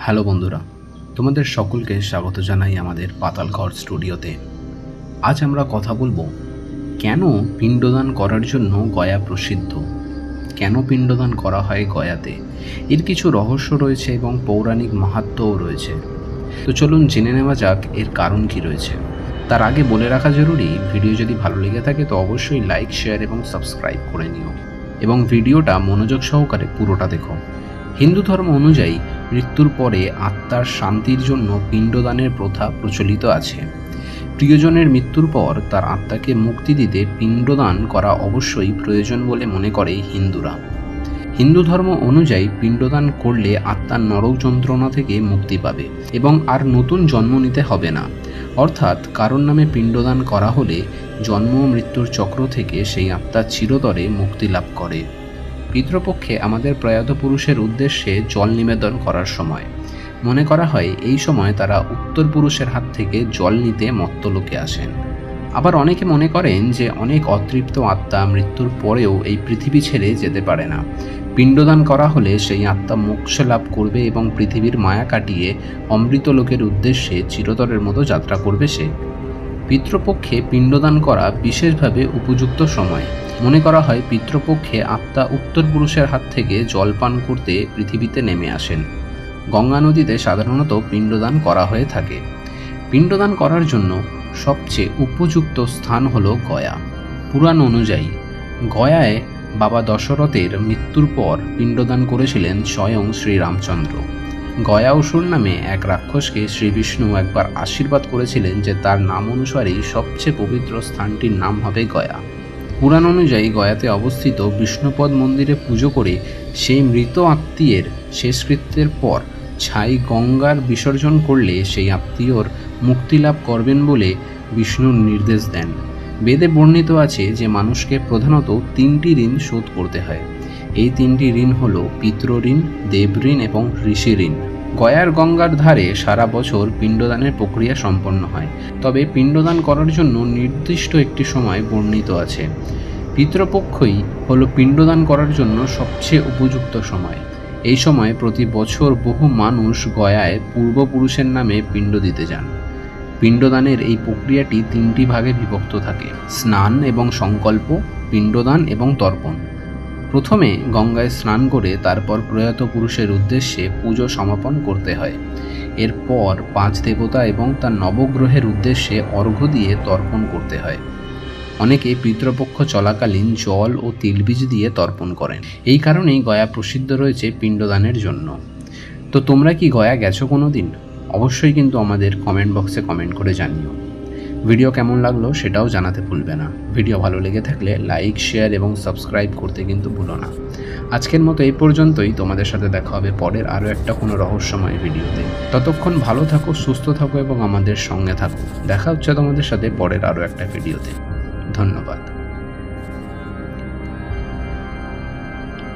Hello বন্ধুরা, তোমাদের সকলকে স্বাগত জানাই আমাদের পাতালঘর স্টুডিওতে। আজ আমরা কথা বলবো কেন পিণ্ডদান করার জন্য গয়া প্রসিদ্ধ, কেন পিণ্ডদান করা হয় গয়াতে। এর কিছু রহস্য রয়েছে এবং পৌরাণিক মাহাত্ম্যও রয়েছে। তো চলুন জেনে নেওয়া যাক এর কারণ কি রয়েছে। তার আগে বলে রাখা জরুরি, ভিডিও যদি ভালো লেগে থাকে তো অবশ্যই লাইক, শেয়ার এবং সাবস্ক্রাইব করে নিও এবং ভিডিওটা মনোযোগ সহকারে পুরোটা দেখো। হিন্দু ধর্ম অনুযায়ী মৃত্যুর পরে আত্মার শান্তির জন্য পিণ্ডদানের প্রথা প্রচলিত আছে। প্রিয়জনের মৃত্যুর পর তার আত্মাকে মুক্তি দিতে পিণ্ডদান করা অবশ্যই প্রয়োজন বলে মনে করে হিন্দুরা। হিন্দু ধর্ম অনুযায়ী পিণ্ডদান করলে আত্মার নরক যন্ত্রণা থেকে মুক্তি পাবে এবং আর নতুন জন্ম নিতে হবে না। অর্থাৎ কারোর নামে পিণ্ডদান করা হলে জন্ম ও মৃত্যুর চক্র থেকে সেই আত্মা চিরতরে মুক্তি লাভ করে। পিতৃপক্ষে আমাদের প্রয়াত পুরুষের উদ্দেশ্যে জল নিবেদন করার সময় মনে করা হয় এই সময় তারা উত্তর পুরুষের হাত থেকে জল নিতে মর্ত্যলোকে আসেন। আবার অনেকে মনে করেন যে অনেক অতৃপ্ত আত্মা মৃত্যুর পরেও এই পৃথিবী ছেড়ে যেতে পারে না। পিণ্ডদান করা হলে সেই আত্মা মোক্ষ লাভ করবে এবং পৃথিবীর মায়া কাটিয়ে অমৃত লোকের উদ্দেশ্যে চিরতরের মতো যাত্রা করবে সে। পিতৃপক্ষে পিণ্ডদান করা বিশেষভাবে উপযুক্ত সময়। মনে করা হয় পিতৃপক্ষে আত্মা উত্তর পুরুষের হাত থেকে জল পান করতে পৃথিবীতে নেমে আসেন। গঙ্গা নদীতে সাধারণত পিণ্ডদান করা হয়ে থাকে। পিণ্ডদান করার জন্য সবচেয়ে উপযুক্ত স্থান হল গয়া। পুরাণ অনুযায়ী গয়ায় বাবা দশরথের মৃত্যুর পর পিণ্ডদান করেছিলেন স্বয়ং শ্রীরামচন্দ্র। গয়া অসুর নামে এক রাক্ষসকে শ্রী বিষ্ণু একবার আশীর্বাদ করেছিলেন যে তার নাম অনুসারেই সবচেয়ে পবিত্র স্থানটির নাম হবে গয়া। পুরাণ অনুযায়ী গয়াতে অবস্থিত বিষ্ণুপদ মন্দিরে পুজো করে সেই মৃত আত্মীয়ের শেষকৃত্যের পর ছাই গঙ্গার বিসর্জন করলে সেই আত্মীয়র মুক্তি লাভ করবেন বলে বিষ্ণুর নির্দেশ দেন। বেদে বর্ণিত আছে যে মানুষকে প্রধানত 3টি ঋণ শোধ করতে হয়। এই 3টি ঋণ হল পিতৃঋণ, দেবঋণ এবং ঋষি ঋণ। গয়ার গঙ্গার ধারে সারা বছর পিণ্ডদানের প্রক্রিয়া সম্পন্ন হয়, তবে পিণ্ডদান করার জন্য নির্দিষ্ট একটি সময় বর্ণিত আছে। পিতৃপক্ষই হল পিণ্ডদান করার জন্য সবচেয়ে উপযুক্ত সময়। এই সময় প্রতি বছর বহু মানুষ গয়ায় পূর্বপুরুষের নামে পিণ্ড দিতে যান। পিণ্ডদানের এই প্রক্রিয়াটি 3টি ভাগে বিভক্ত থাকে: স্নান এবং সংকল্প, পিণ্ডদান এবং তর্পণ। প্রথমে গঙ্গায় স্নান করে তারপর প্রয়াত পুরুষের উদ্দেশ্যে পুজো সমাপন করতে হয়। এরপর 5 দেবতা এবং তার নবগ্রহের উদ্দেশ্যে অর্ঘ্য দিয়ে তর্পণ করতে হয়। অনেকে পিতৃপক্ষ চলাকালীন জল ও তিলবীজ দিয়ে তর্পণ করেন। এই কারণেই গয়া প্রসিদ্ধ রয়েছে পিণ্ডদানের জন্য। তো তোমরা কি গয়া গেছো কোনো দিন? অবশ্যই কিন্তু আমাদের কমেন্ট বক্সে কমেন্ট করে জানিও। ভিডিও কেমন লাগলো সেটাও জানাতে ভুলবে না। ভিডিও ভালো লেগে থাকলে লাইক, শেয়ার এবং সাবস্ক্রাইব করতে কিন্তু ভুলো না। আজকের মতো এই পর্যন্তই। তোমাদের সাথে দেখা হবে পরের আরও একটা কোনো রহস্যময় ভিডিওতে। ততক্ষণ ভালো থাকো, সুস্থ থাকো এবং আমাদের সঙ্গে থাকো। দেখা হচ্ছে তোমাদের সাথে পরের আরও একটা ভিডিওতে। ধন্যবাদ।